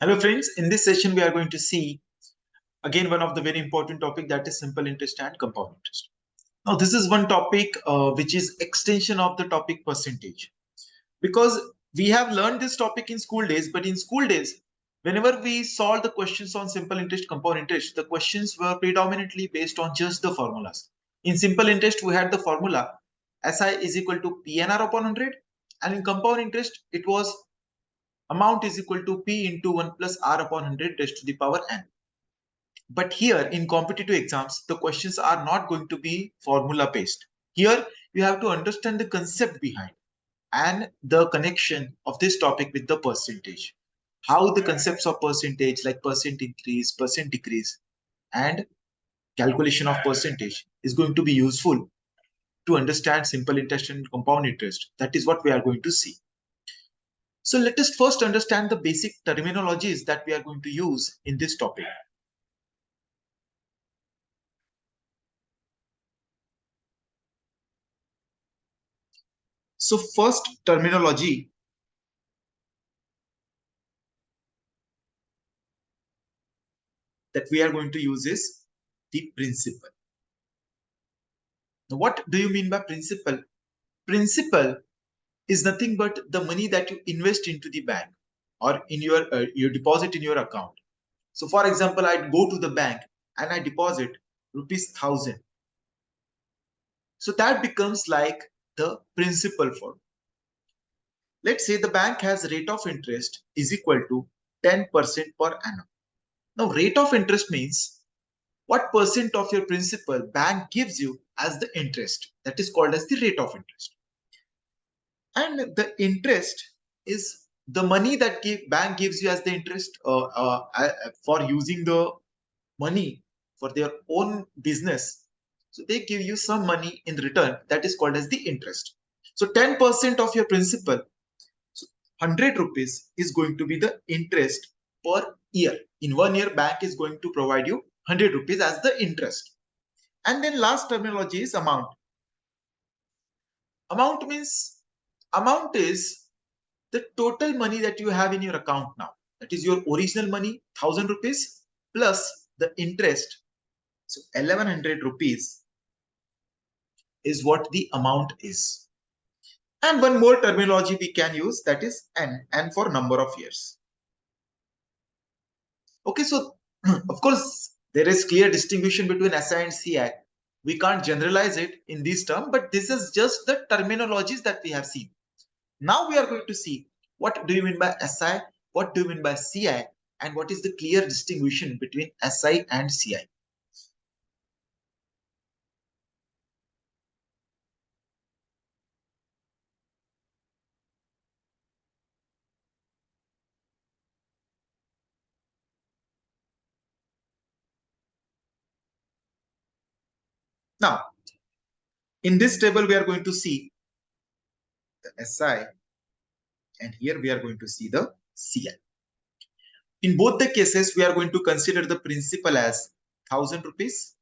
Hello friends, in this session we are going to see again one of the very important topic, that is simple interest and compound interest. Now this is one topic which is extension of the topic percentage, because we have learned this topic in school days, but in school days whenever we solve the questions on simple interest, compound interest, the questions were predominantly based on just the formulas. In simple interest we had the formula SI is equal to PNR upon 100, and in compound interest it was amount is equal to P into 1 plus R upon 100 raised to the power n. But here in competitive exams, the questions are not going to be formula based. Here you have to understand the concept behind and the connection of this topic with the percentage. How the concepts of percentage like percent increase, percent decrease, and calculation of percentage is going to be useful to understand simple interest and compound interest. That is what we are going to see. So let us first understand the basic terminologies that we are going to use in this topic. So first terminology that we are going to use is the principal. Now, what do you mean by principal? Principal is nothing but the money that you invest into the bank or in your deposit in your account. So for example, I go to the bank and I deposit ₹1,000. So that becomes like the principal for me. Let's say the bank has rate of interest is equal to 10% per annum. Now rate of interest means what percent of your principal bank gives you as the interest. That is called as the rate of interest. And the interest is the money that bank gives you as the interest for using the money for their own business. So they give you some money in return, that is called as the interest. So 10% of your principal, so 100 rupees is going to be the interest per year. In 1 year, bank is going to provide you 100 rupees as the interest. And then last terminology is amount. Amount is the total money that you have in your account now. That is your original money, 1,000 rupees plus the interest. So 1,100 rupees is what the amount is. And one more terminology we can use, that is N for number of years. Okay, so of course there is clear distinction between SI and CI. We can't generalize it in this term, but this is just the terminologies that we have seen. Now we are going to see what do you mean by SI, what do you mean by CI, and what is the clear distinction between SI and CI. Now, in this table, we are going to see the SI, and here we are going to see the CI. In both the cases, we are going to consider the principal as 1,000 rupees.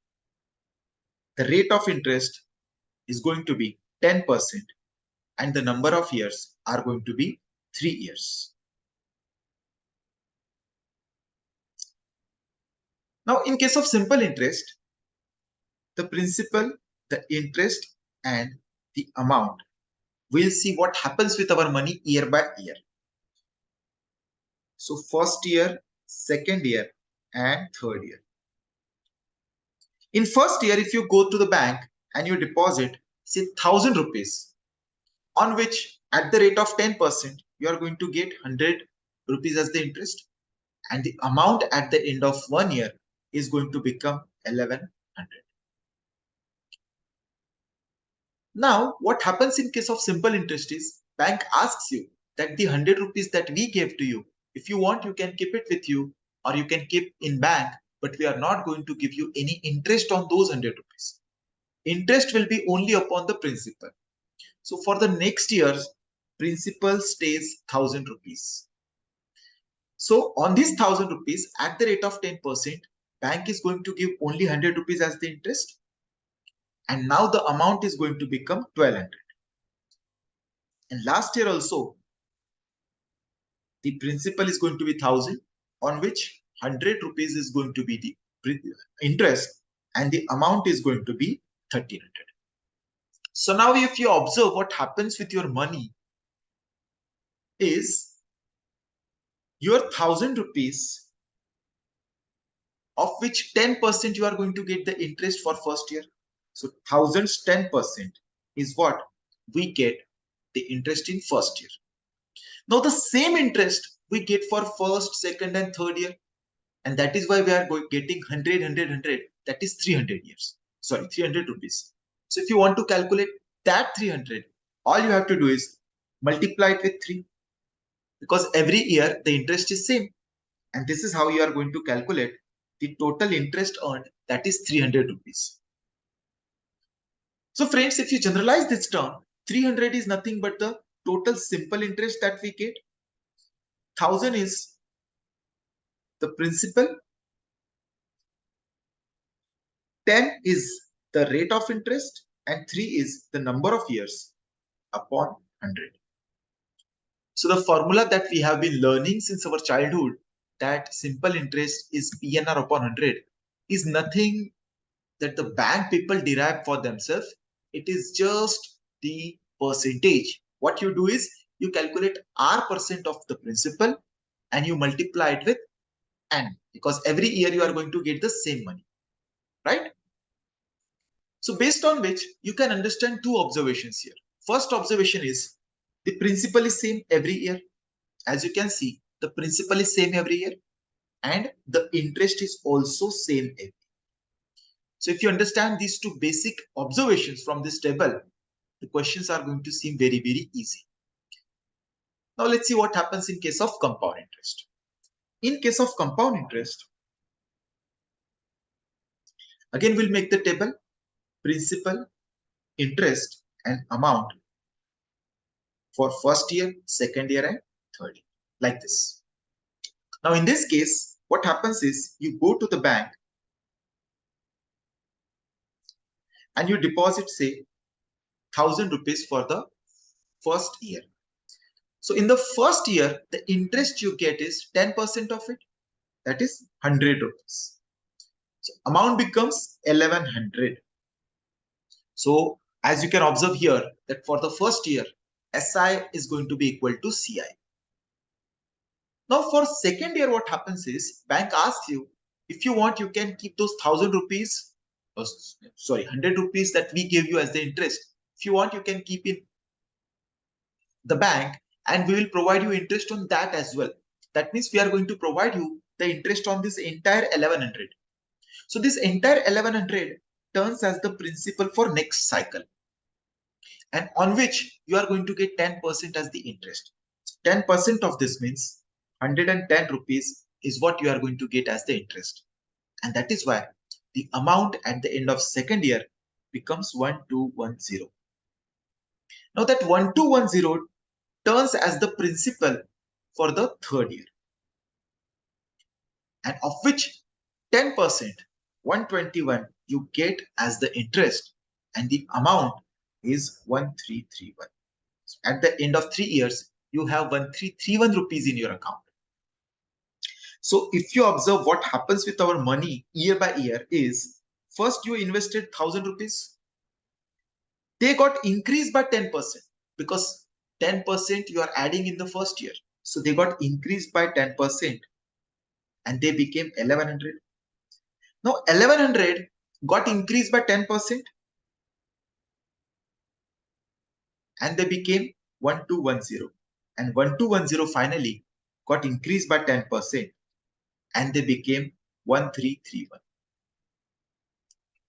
The rate of interest is going to be 10%, and the number of years are going to be 3 years. Now, in case of simple interest, the principal, the interest, and the amount, we'll see what happens with our money year by year. So first year, second year, and third year. In first year, if you go to the bank and you deposit, say 1,000 rupees, on which at the rate of 10%, you are going to get 100 rupees as the interest, and the amount at the end of 1 year is going to become 1,100. Now, what happens in case of simple interest is bank asks you that the 100 rupees that we gave to you, if you want, you can keep it with you or you can keep in bank, but we are not going to give you any interest on those 100 rupees. Interest will be only upon the principal. So for the next years, principal stays 1,000 rupees. So on this 1,000 rupees at the rate of 10%, bank is going to give only 100 rupees as the interest. And now the amount is going to become 1,200. And last year also, the principal is going to be 1,000 on which 100 rupees is going to be the interest and the amount is going to be 1300. So now if you observe what happens with your money is your 1000 rupees, of which 10% you are going to get the interest for first year. So 1000's 10% is what we get the interest in first year. Now the same interest we get for first, second and third year. And that is why we are getting 100, 100, 100. That is 300 years. Sorry, 300 rupees. So if you want to calculate that 300, all you have to do is multiply it with 3. Because every year the interest is same. And this is how you are going to calculate the total interest earned, that is 300 rupees. So friends, if you generalize this term, 300 is nothing but the total simple interest that we get. 1000 is the principal, 10 is the rate of interest, and 3 is the number of years upon 100. So the formula that we have been learning since our childhood, that simple interest is PNR upon 100, is nothing that the bank people derive for themselves. It is just the percentage. What you do is you calculate R% of the principal and you multiply it with N, because every year you are going to get the same money, right? So based on which you can understand two observations here. First observation is the principal is same every year. As you can see, the principal is same every year and the interest is also same every year. So if you understand these two basic observations from this table, the questions are going to seem very, very easy. Now let's see what happens in case of compound interest. In case of compound interest, again we'll make the table principal, interest and amount for first year, second year and third year, like this. Now in this case, what happens is you go to the bank and you deposit say 1000 rupees for the first year. So in the first year, the interest you get is 10% of it, that is 100 rupees. So amount becomes 1100. So as you can observe here that for the first year, SI is going to be equal to CI. Now for second year, what happens is bank asks you, if you want, you can keep those 1000 rupees, 100 rupees that we gave you as the interest. If you want, you can keep in the bank and we will provide you interest on that as well. That means we are going to provide you the interest on this entire 1100. So this entire 1100 turns as the principal for next cycle, and on which you are going to get 10% as the interest. 10% of this means 110 rupees is what you are going to get as the interest. And that is why the amount at the end of second year becomes 1210. Now that 1210 turns as the principal for the third year, and of which 10%, 121 you get as the interest and the amount is 1331. At the end of 3 years, you have 1331 rupees in your account. So if you observe what happens with our money year by year is, first you invested 1000 rupees. They got increased by 10% because 10% you are adding in the first year. So they got increased by 10% and they became 1100. Now 1100 got increased by 10% and they became 1210. And 1210 finally got increased by 10% and they became 1331.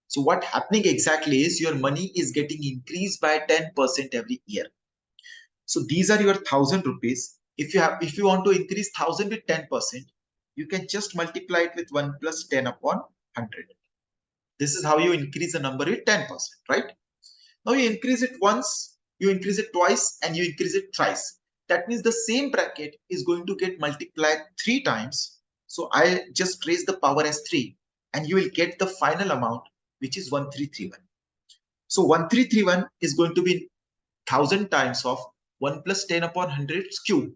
So what happening exactly is your money is getting increased by 10% every year. So these are your 1000 rupees. If you want to increase 1000 with 10%, you can just multiply it with 1 plus 10 upon 100. This is how you increase the number with 10%, right? Now you increase it once, you increase it twice, and you increase it thrice. That means the same bracket is going to get multiplied 3 times. So I just raise the power as 3 and you will get the final amount, which is 1331. So 1331 is going to be 1000 times of 1 plus 10 upon 100 cube.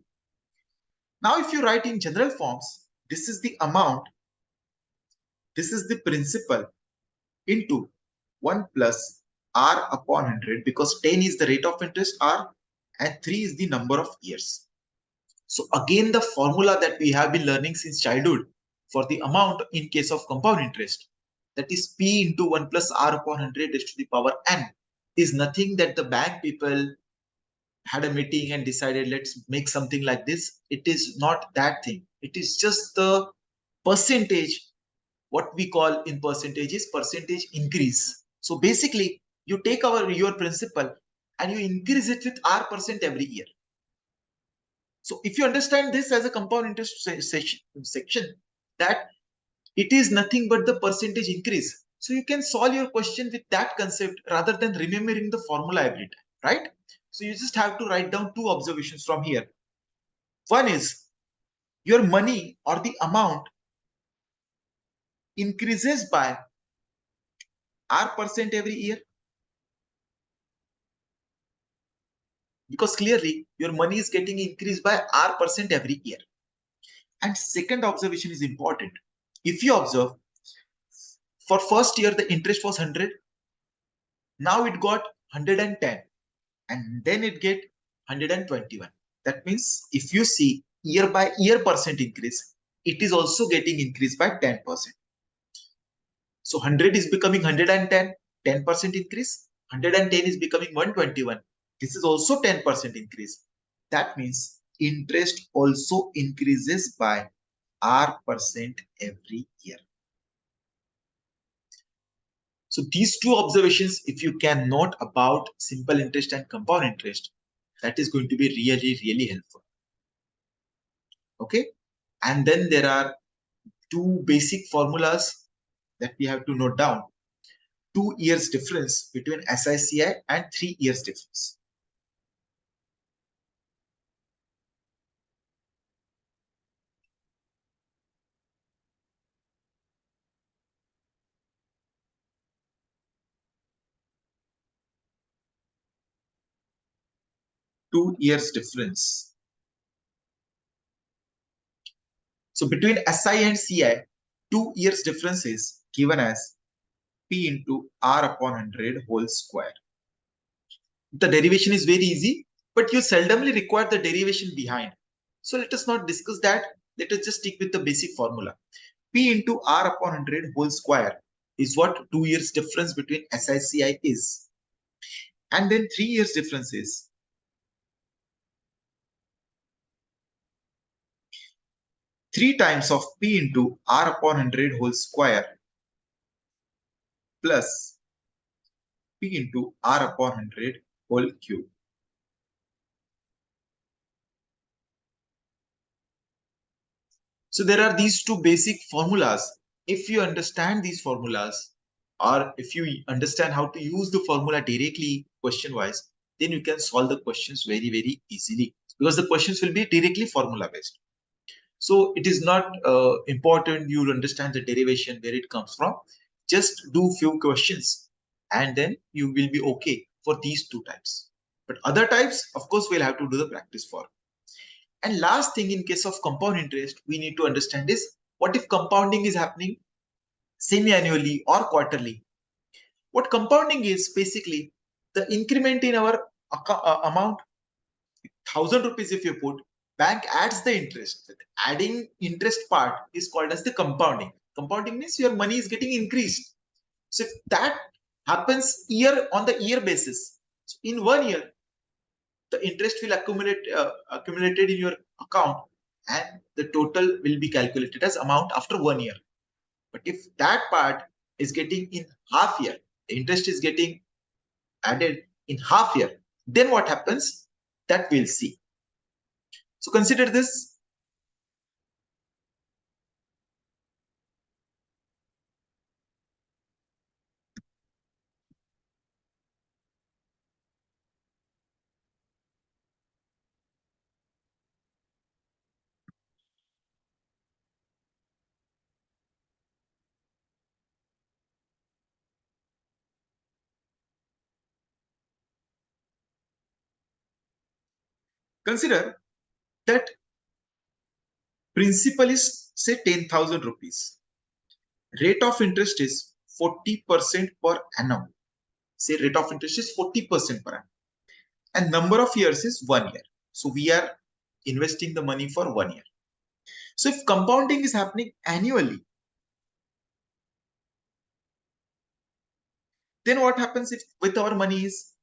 Now if you write in general forms, this is the amount, this is the principal into 1 plus R upon 100, because 10 is the rate of interest R and 3 is the number of years. So again, the formula that we have been learning since childhood for the amount in case of compound interest, that is P into 1 plus R upon 100 raised to the power n, is nothing that the bank people had a meeting and decided let's make something like this. It is not that thing. It is just the percentage. What we call in percentage is percentage increase. So basically you take your principal and you increase it with R% every year. So if you understand this as a compound interest section, that it is nothing but the percentage increase. So you can solve your question with that concept rather than remembering the formula every time, right? So you just have to write down two observations from here. One is your money or the amount increases by R% every year, because clearly your money is getting increased by R% every year. And second observation is important. If you observe, for first year the interest was 100, now it got 110, and then it get 121. That means if you see year by year percent increase, it is also getting increased by 10%. So 100 is becoming 110, 10% increase. 110 is becoming 121. This is also 10% increase. That means interest also increases by R% every year. So these two observations, if you can note about simple interest and compound interest, that is going to be really, really helpful. Okay. And then there are two basic formulas that we have to note down. 2 years difference between SICI and 3 years difference. Two years difference. So between SI and CI, 2 years difference is given as P into R upon 100 whole square. The derivation is very easy, but you seldomly require the derivation behind. So let us not discuss that. Let us just stick with the basic formula. P into R upon 100 whole square is what 2 years difference between SICI is. And then 3 years difference is 3 times of P into R upon 100 whole square plus P into R upon 100 whole cube. So there are these two basic formulas. If you understand these formulas, or if you understand how to use the formula directly question wise, then you can solve the questions very, very easily, because the questions will be directly formula based. So it is not important you understand the derivation where it comes from. Just do few questions and then you will be okay for these two types. But other types, of course, we'll have to do the practice for. And last thing, in case of compound interest, we need to understand is what if compounding is happening semi-annually or quarterly. What compounding is basically the increment in our amount. 1,000 rupees if you put, bank adds the interest. Adding interest part is called as the compounding. Compounding means your money is getting increased. So if that happens year on the year basis, so in 1 year, the interest will accumulated in your account, and the total will be calculated as amount after 1 year. But if that part is getting in half year, the interest is getting added in half year, then what happens? That we'll see. So consider this. Consider that Principal is say 10,000 rupees. Rate of interest is 40% per annum. Say rate of interest is 40% per annum. And number of years is 1 year. So we are investing the money for 1 year. So if compounding is happening annually, then what happens if with our money is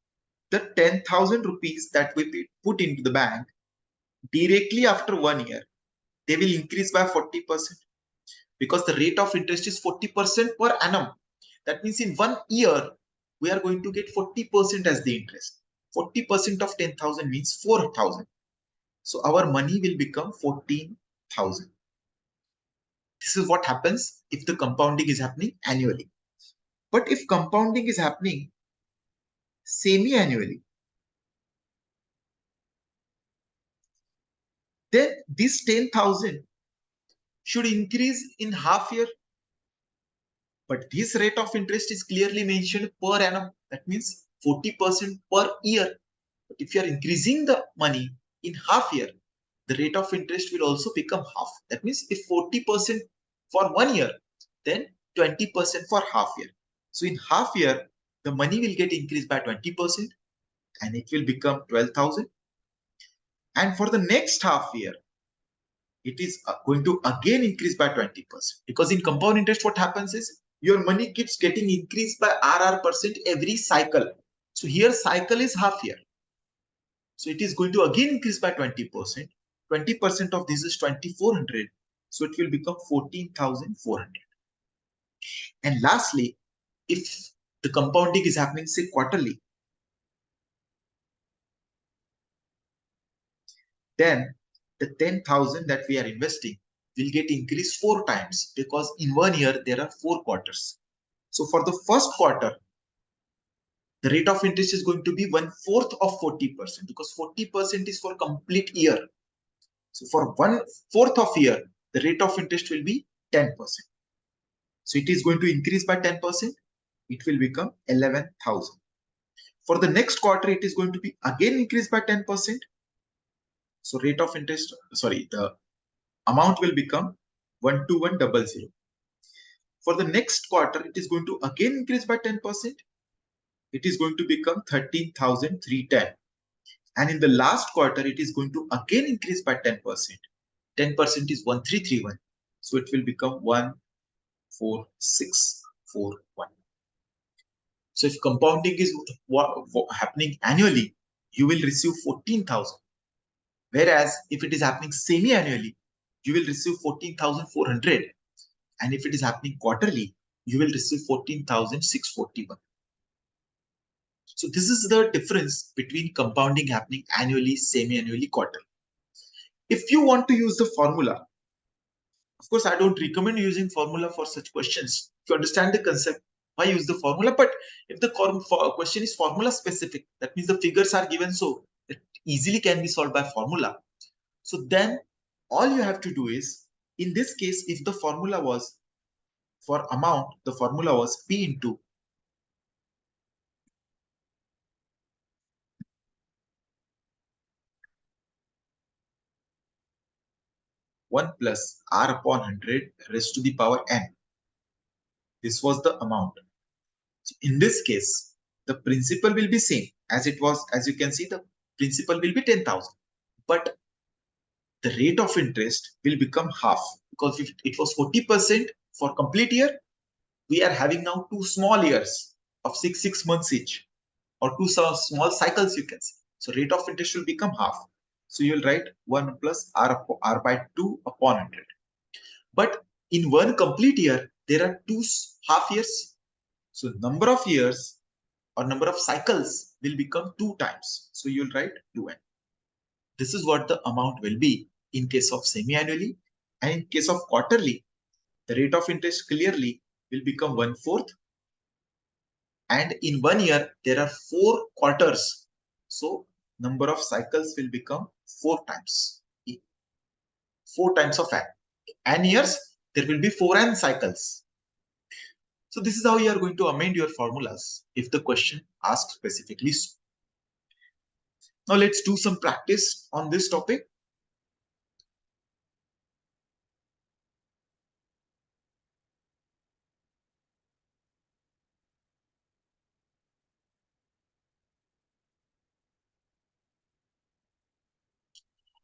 the 10,000 rupees that we put into the bank, directly after 1 year, they will increase by 40% because the rate of interest is 40% per annum. That means in 1 year, we are going to get 40% as the interest. 40% of 10,000 means 4,000. So our money will become 14,000. This is what happens if the compounding is happening annually. But if compounding is happening semi-annually, then this 10,000 should increase in half year. But this rate of interest is clearly mentioned per annum. That means 40% per year. But if you are increasing the money in half year, the rate of interest will also become half. That means if 40% for 1 year, then 20% for half year. So in half year, the money will get increased by 20% and it will become 12,000. And for the next half year, it is going to again increase by 20%. Because in compound interest, what happens is your money keeps getting increased by RR% every cycle. So here cycle is half year. So it is going to again increase by 20%. 20% of this is 2,400. So it will become 14,400. And lastly, if the compounding is happening, say quarterly, then the 10,000 that we are investing will get increased 4 times because in 1 year there are 4 quarters. So for the first quarter, the rate of interest is going to be 1/4 of 40% because 40% is for complete year. So for 1/4 of year, the rate of interest will be 10%. So it is going to increase by 10%. It will become 11,000. For the next quarter, it is going to be again increased by 10%. So rate of interest, the amount will become 12100. For the next quarter, it is going to again increase by 10%. It is going to become 13,310. And in the last quarter, it is going to again increase by 10%. 10% is 1331. So it will become 14641. So if compounding is happening annually, you will receive 14,000. Whereas if it is happening semi-annually, you will receive 14,400. And if it is happening quarterly, you will receive 14,641. So this is the difference between compounding happening annually, semi-annually, quarterly. If you want to use the formula, of course, I don't recommend using formula for such questions. To understand the concept, why use the formula? But if the question is formula specific, that means the figures are given so it easily can be solved by formula. So then all you have to do is, in this case, if the formula was for amount, the formula was P into 1 plus R upon 100 raised to the power n. This was the amount. So in this case, the principal will be same as it was. As you can see, the principal will be 10,000. But the rate of interest will become half because if it was 40% for complete year, we are having now 2 small years of 6 months each, or 2 small cycles, you can see. So rate of interest will become half. So you will write 1 plus R by 2 upon 100. But in one complete year, there are 2 half years. So number of years or number of cycles will become 2 times. So you will write 2n. This is what the amount will be in case of semi-annually, and in case of quarterly, the rate of interest clearly will become 1/4. And in 1 year, there are 4 quarters. So number of cycles will become 4 times. 4 times of n years, there will be 4n cycles. So this is how you are going to amend your formulas if the question asks specifically so. Now let's do some practice on this topic.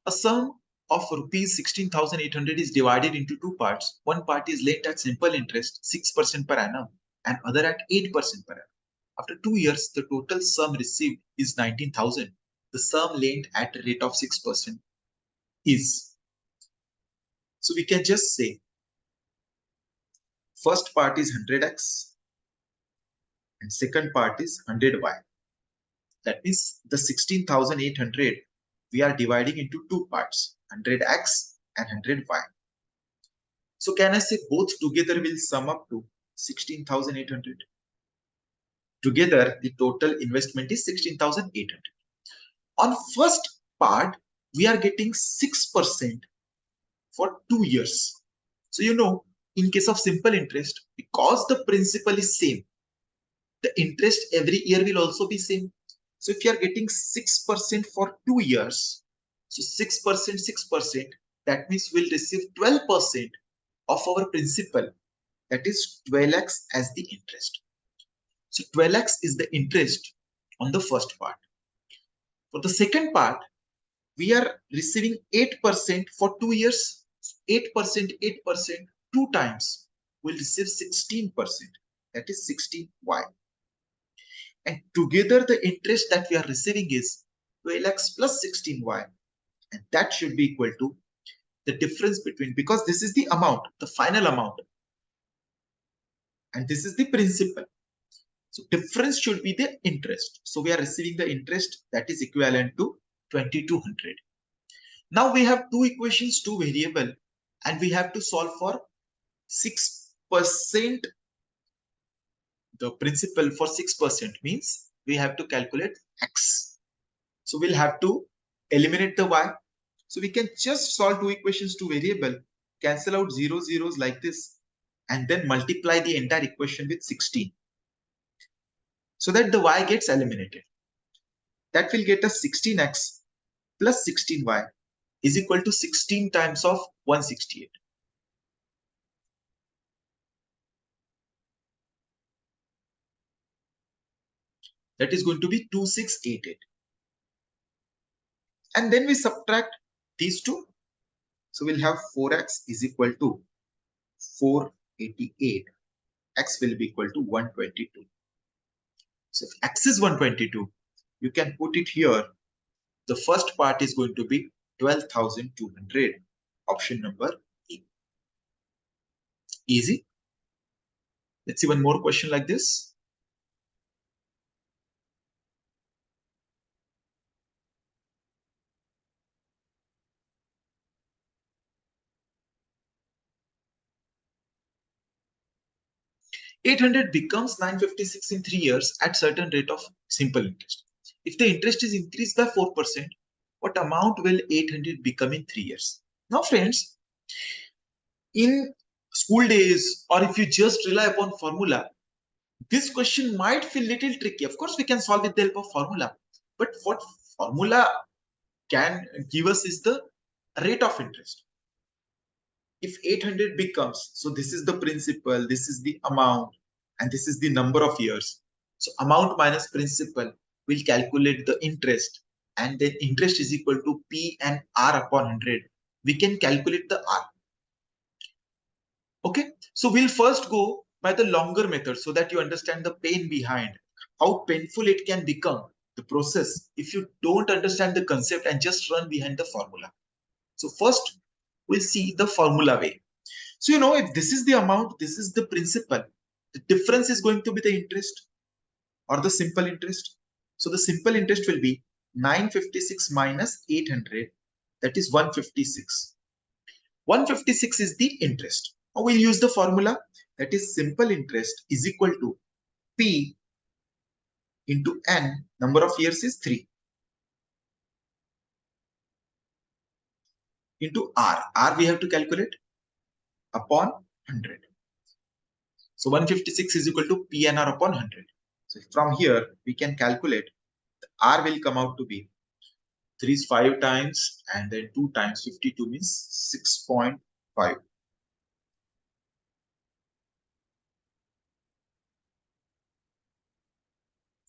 A sum of rupees 16,800 is divided into two parts. One part is lent at simple interest 6% per annum and other at 8% per annum. After 2 years, the total sum received is 19,000. The sum lent at a rate of 6% is. So we can just say first part is 100x and second part is 100y. That means the 16,800 we are dividing into two parts, 100x and 100y. So can I say both together will sum up to 16,800? Together, the total investment is 16,800. On first part, we are getting 6% for 2 years. So in case of simple interest, because the principal is same, the interest every year will also be same. So if you are getting 6% for 2 years, so 6%, 6%, that means we'll receive 12% of our principal, that is 12x as the interest. So 12x is the interest on the first part. For the second part, we are receiving 8% for 2 years. 8%, 8%, 2 times, we'll receive 16%, that is 16y. And together the interest that we are receiving is 12x plus 16y. And that should be equal to the difference between, because this is the amount, the final amount. And this is the principal. So difference should be the interest. So we are receiving the interest that is equivalent to 2200. Now we have two equations, two variable, and we have to solve for 6%. The principal for 6% means we have to calculate x. So we'll have to eliminate the y. So we can just solve two equations, two variable, cancel out zeros like this, and then multiply the entire equation with 16. So that the y gets eliminated. That will get us 16x plus 16y is equal to 16 times of 168. That is going to be 2688. And then we subtract these two. So we'll have 4x is equal to 488. X will be equal to 122. So if x is 122, you can put it here. The first part is going to be 12,200. Option number E. Easy. Let's see one more question like this. $800 becomes $956 in 3 years at certain rate of simple interest. If the interest is increased by 4%, what amount will 800 become in 3 years? Now friends, in school days, or if you just rely upon formula, this question might feel little tricky. Of course, we can solve with the help of formula, but what formula can give us is the rate of interest. If 800 becomes, so this is the principal, this is the amount, and this is the number of years. So amount minus principal will calculate the interest, and then interest is equal to P and R upon 100. We can calculate the R. Okay, so we'll first go by the longer method so that you understand the pain behind, how painful it can become, the process, if you don't understand the concept and just run behind the formula. So first, we'll see the formula way. So if this is the amount, this is the principal, the difference is going to be the interest or the simple interest. So the simple interest will be 956 minus 800, that is 156. 156 is the interest. Now we'll use the formula, that is simple interest is equal to P into N, number of years is 3, into R. R we have to calculate upon 100. So 156 is equal to PNR upon 100. So from here, we can calculate the R will come out to be 3 is 5 times and then 2 times 52 means 6.5.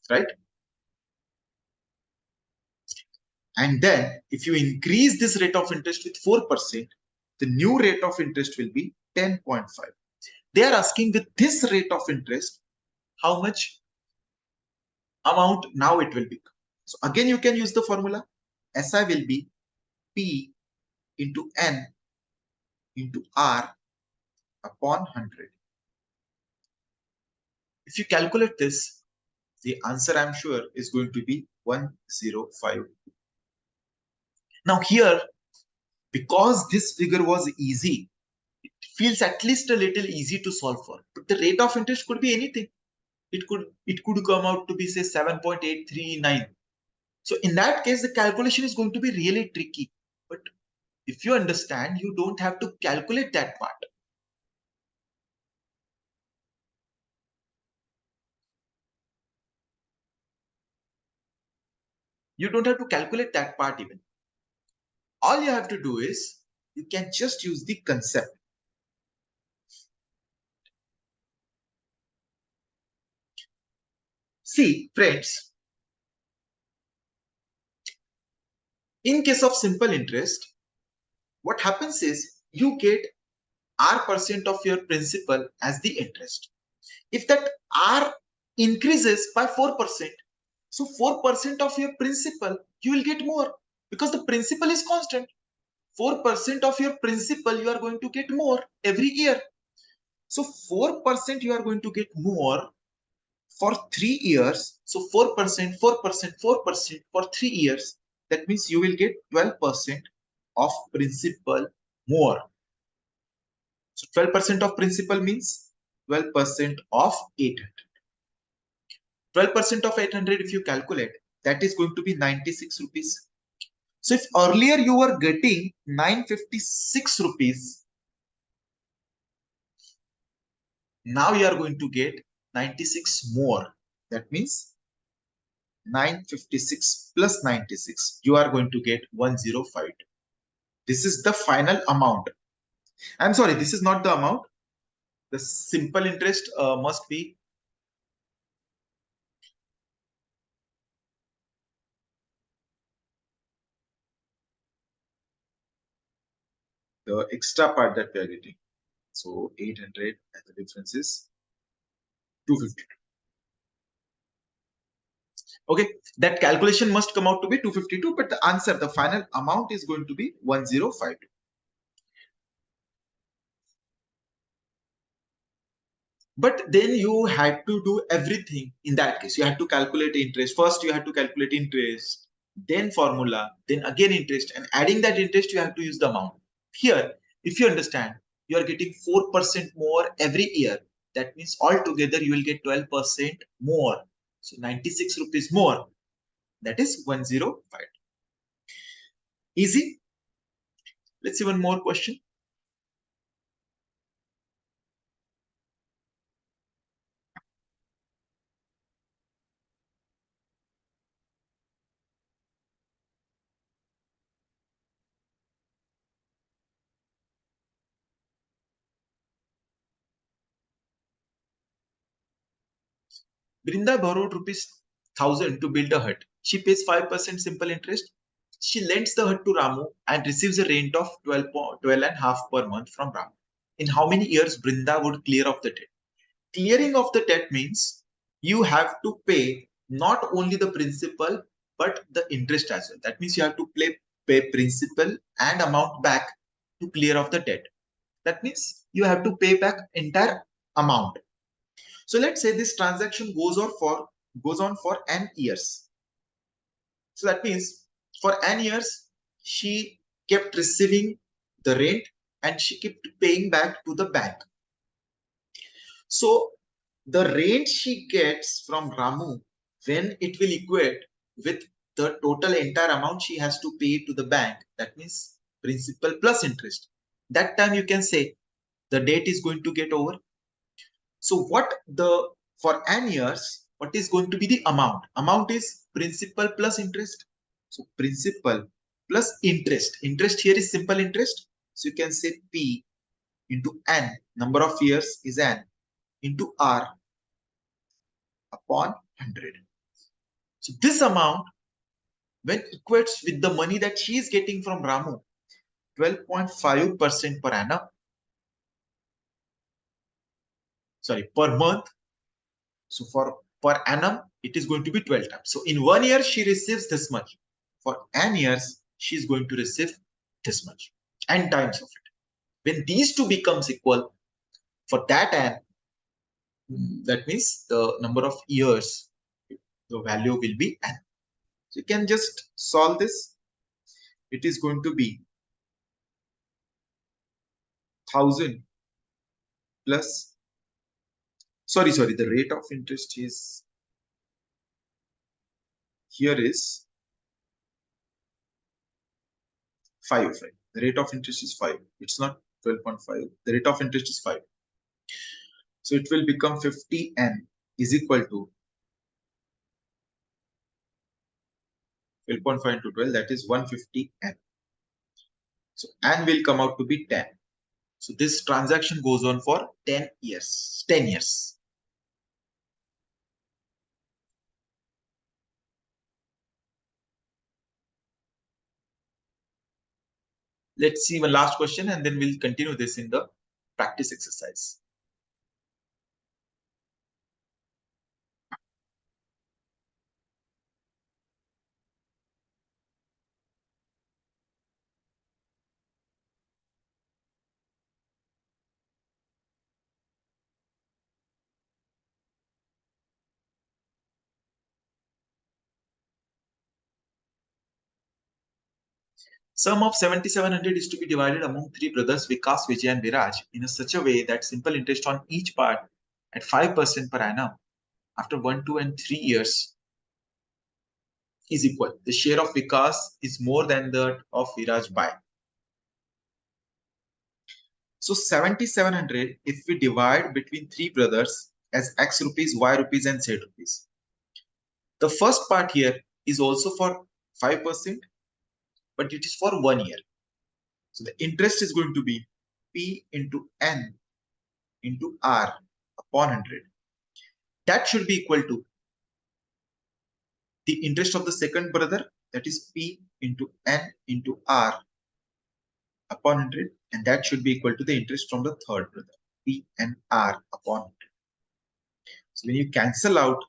Right? And then if you increase this rate of interest with 4%, the new rate of interest will be 10.5. They are asking with this rate of interest, how much amount now it will be. So again, you can use the formula. SI will be P into N into R upon 100. If you calculate this, the answer I'm sure is going to be 105. Now here, because this figure was easy, it feels at least a little easy to solve for. But the rate of interest could be anything. It could come out to be say 7.839. So in that case, the calculation is going to be really tricky. But if you understand, you don't have to calculate that part. You don't have to calculate that part even. All you have to do is you can just use the concept. See, friends, in case of simple interest, what happens is you get R% of your principal as the interest. If that R increases by 4%, so 4% of your principal, you will get more because the principal is constant. 4% of your principal, you are going to get more every year. So 4% you are going to get more for 3 years. So 4%, 4%, 4% for 3 years. That means you will get 12% of principal more. So 12% of principal means 12% of 800. 12% of 800 if you calculate, that is going to be 96 rupees. So if earlier you were getting 956 rupees, now you are going to get 96 more. That means 956 plus 96, you are going to get 105. This is the final amount. I'm sorry, this is not the amount. The simple interest must be the extra part that we are getting. So 800 and the difference is 250. Okay, that calculation must come out to be 252, but the answer, the final amount is going to be 1052. But then you had to do everything in that case. You had to calculate interest. First, you had to calculate interest, then formula, then again interest, and adding that interest, you have to use the amount. Here, if you understand, you are getting 4% more every year. That means altogether you will get 12% more. So 96 rupees more. That is 105. Easy. Let's see one more question. Brinda borrowed rupees 1000 to build a hut. She pays 5% simple interest. She lends the hut to Ramu and receives a rent of 12.5 per month from Ramu. In how many years Brinda would clear off the debt? Clearing of the debt means you have to pay not only the principal but the interest as well. That means you have to pay principal and amount back to clear off the debt. That means you have to pay back entire amount. So let's say this transaction goes on for n years. So that means for n years, she kept receiving the rent and she kept paying back to the bank. So the rent she gets from Ramu, when it will equate with the total entire amount she has to pay to the bank, that means principal plus interest. That time you can say the debt is going to get over. So for n years, what is going to be the amount? Amount is principal plus interest. So principal plus interest. Interest here is simple interest. So you can say P into N, number of years is N, into R upon 100. So this amount when equates with the money that she is getting from Ramu, 12.5% per annum, sorry, per month. So for per annum, it is going to be 12 times. So in 1 year, she receives this much. For n years, she is going to receive this much, n times of it. When these two becomes equal, for that n, that means the number of years, the value will be n. So you can just solve this. It is going to be 1000 plus, sorry, the rate of interest is, here is 5. The rate of interest is 5. It's not 12.5. The rate of interest is 5. So it will become 50n is equal to 12.5 into 12, that is 150n. So n will come out to be 10. So this transaction goes on for 10 years. 10 years. Let's see one last question and then we'll continue this in the practice exercise. Sum of 7700 is to be divided among 3 brothers Vikas, Vijay and Viraj in such a way that simple interest on each part at 5% per annum after 1, 2 and 3 years is equal. The share of Vikas is more than that of Viraj by. So 7700, if we divide between 3 brothers as X rupees, Y rupees and Z rupees. The first part here is also for 5%, but it is for 1 year. So the interest is going to be P into N into R upon 100. That should be equal to the interest of the second brother, that is P into N into R upon 100, and that should be equal to the interest from the third brother, P and R upon 100. So when you cancel out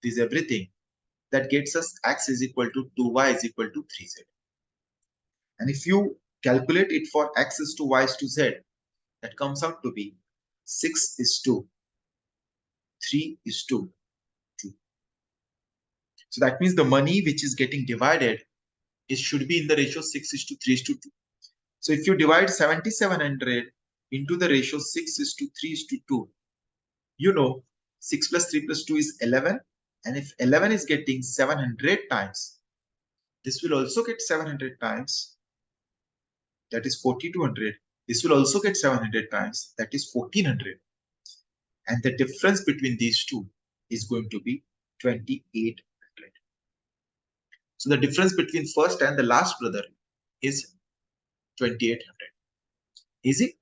this everything, that gets us X is equal to 2Y is equal to 3Z. And if you calculate it for X is to Y is to Z, that comes out to be 6 is to 3 is to 2. So that means the money which is getting divided, it should be in the ratio 6 is to 3 is to 2. So if you divide 7700 into the ratio 6 is to 3 is to 2, you know 6 plus 3 plus 2 is 11. And if 11 is getting 700 times, this will also get 700 times, that is 4200. This will also get 700 times, that is 1400. And the difference between these two is going to be 2800. So the difference between first and the last brother is 2800. Easy?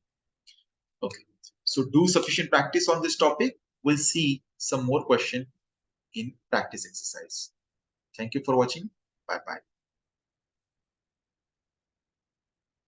Okay. So do sufficient practice on this topic. We'll see some more questions in practice exercise. Thank you for watching. Bye-bye.